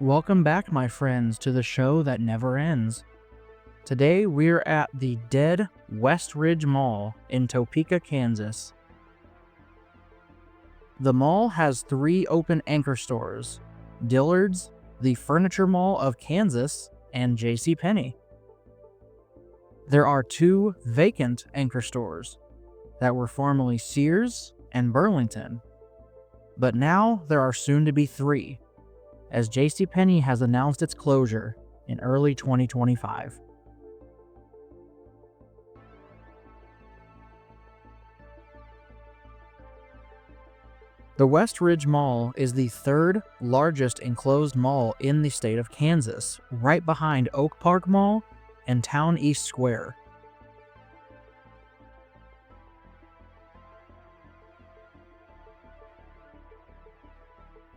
Welcome back, my friends, to the show that never ends. Today we're at the dead West Ridge Mall in Topeka, Kansas. The mall has 3 open anchor stores: Dillard's, the Furniture Mall of Kansas, and JCPenney. There are 2 vacant anchor stores that were formerly Sears and Burlington, but now there are soon to be 3, as JCPenney has announced its closure in early 2025. The West Ridge Mall is the 3rd largest enclosed mall in the state of Kansas, right behind Oak Park Mall and Town East Square.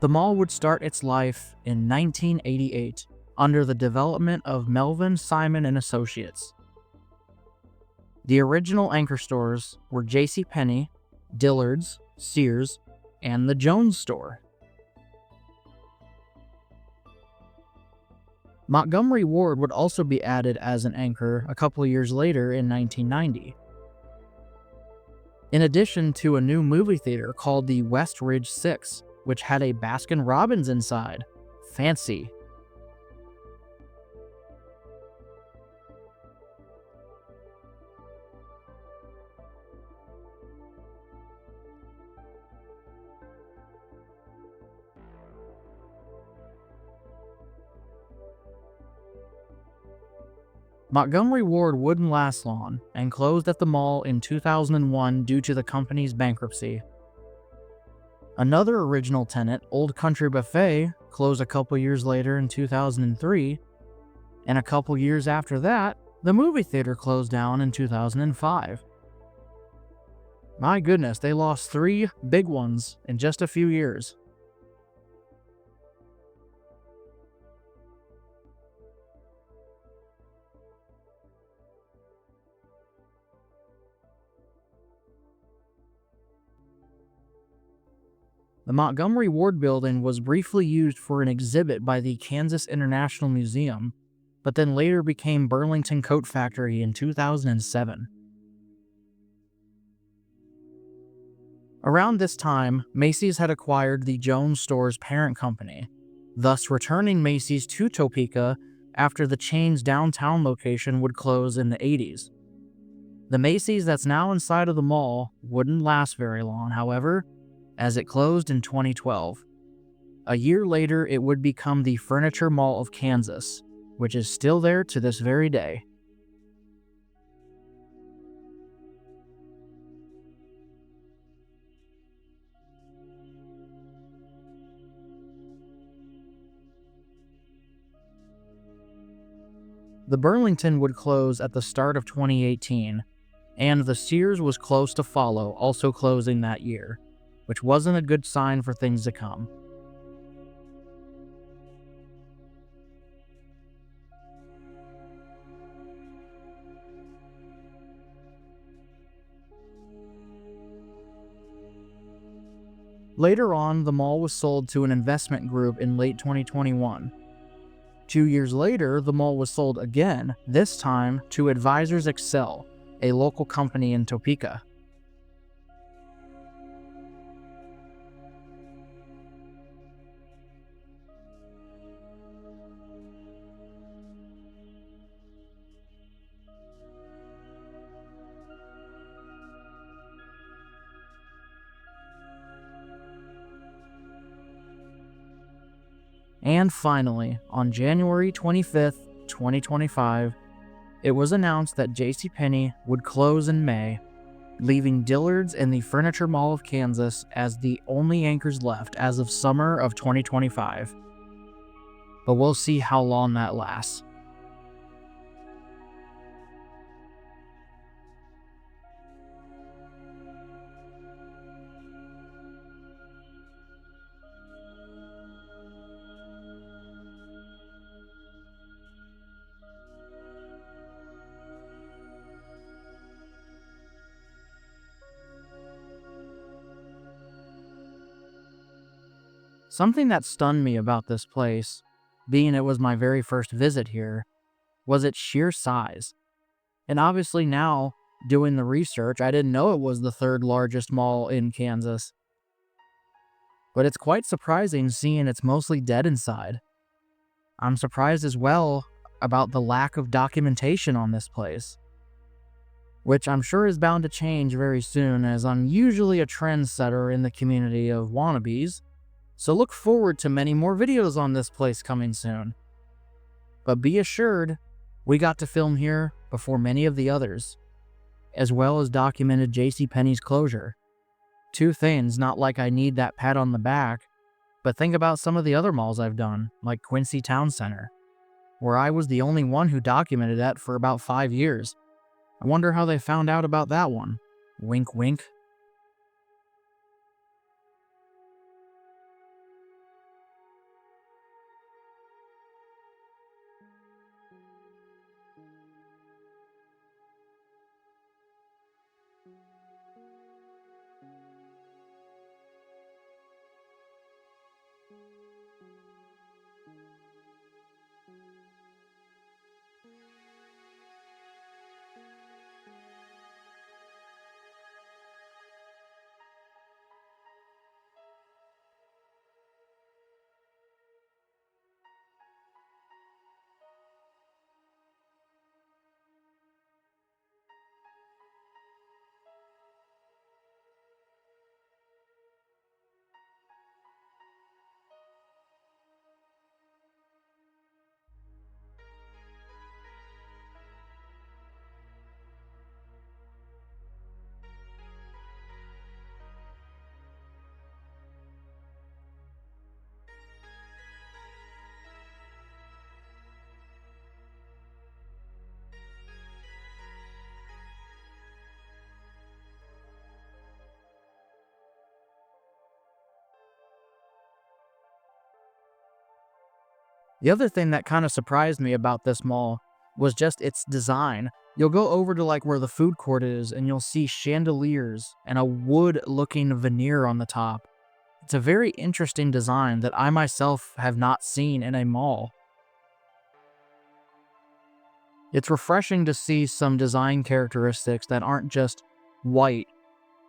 The mall would start its life in 1988 under the development of Melvin Simon and Associates. The original anchor stores were JCPenney, Dillard's, Sears, and the Jones store. Montgomery Ward would also be added as an anchor a couple years later in 1990. In addition to a new movie theater called the West Ridge 6, which had a Baskin-Robbins inside. Fancy. Montgomery Ward wouldn't last long and closed at the mall in 2001 due to the company's bankruptcy. Another original tenant, Old Country Buffet, closed a couple years later in 2003, and a couple years after that, the movie theater closed down in 2005. My goodness, they lost 3 big ones in just a few years. The Montgomery Ward building was briefly used for an exhibit by the Kansas International Museum, but then later became Burlington Coat Factory in 2007. Around this time, Macy's had acquired the Jones store's parent company, thus returning Macy's to Topeka after the chain's downtown location would close in the 80s. The Macy's that's now inside of the mall wouldn't last very long, however, as it closed in 2012. A year later, it would become the Furniture Mall of Kansas, which is still there to this very day. The Burlington would close at the start of 2018, and the Sears was close to follow, also closing that year, which wasn't a good sign for things to come. Later on, the mall was sold to an investment group in late 2021. 2 years later, the mall was sold again, this time to Advisors Excel, a local company in Topeka. And finally, on January 25th, 2025, it was announced that JCPenney would close in May, leaving Dillard's and the Furniture Mall of Kansas as the only anchors left as of summer of 2025. But we'll see how long that lasts. Something that stunned me about this place being it was my very first visit here, was its sheer size. And obviously now, doing the research, I didn't know it was the third largest mall in Kansas. But it's quite surprising seeing it's mostly dead inside. I'm surprised as well about the lack of documentation on this place, which I'm sure is bound to change very soon, as I'm usually a trendsetter in the community of wannabes, so look forward to many more videos on this place coming soon. But be assured, we got to film here before many of the others, as well as documented JCPenney's closure. Two things, not like I need that pat on the back, but think about some of the other malls I've done, like Quincy Town Center, where I was the only one who documented that for about 5 years. I wonder how they found out about that one. Wink, wink. The other thing that kind of surprised me about this mall was just its design. You'll go over to like where the food court is and you'll see chandeliers and a wood-looking veneer on the top. It's a very interesting design that I myself have not seen in a mall. It's refreshing to see some design characteristics that aren't just white,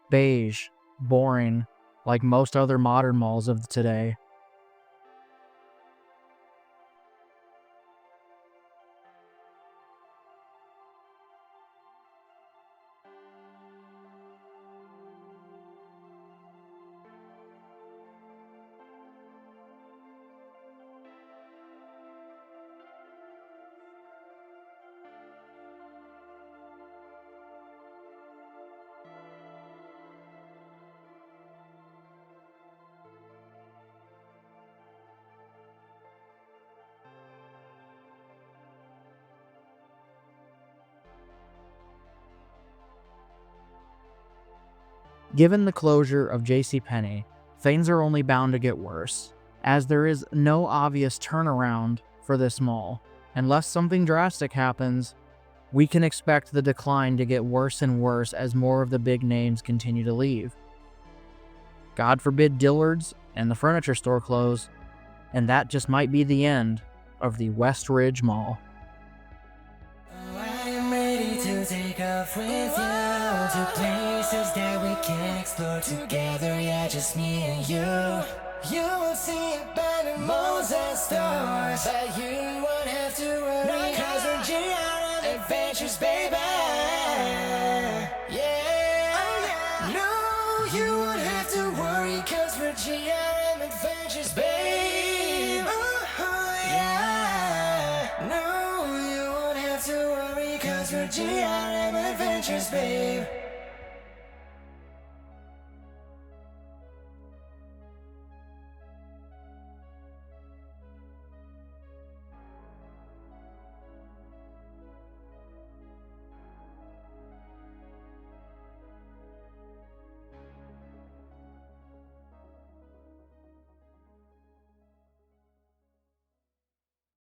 beige, boring, like most other modern malls of today. Given the closure of JCPenney, things are only bound to get worse, as there is no obvious turnaround for this mall. Unless something drastic happens, we can expect the decline to get worse and worse as more of the big names continue to leave. God forbid Dillard's and the furniture store close, and that just might be the end of the West Ridge Mall. Oh, I am ready to take off with you to places that we can explore together, yeah, just me and you. You will see it by the malls and stores, but you won't have to worry, cause we're GRM Adventures, baby. Yeah, no, you won't have to worry, cause we're GRM Adventures, babe. Yeah, no, you won't have to worry, cause we're GRM Adventures, babe.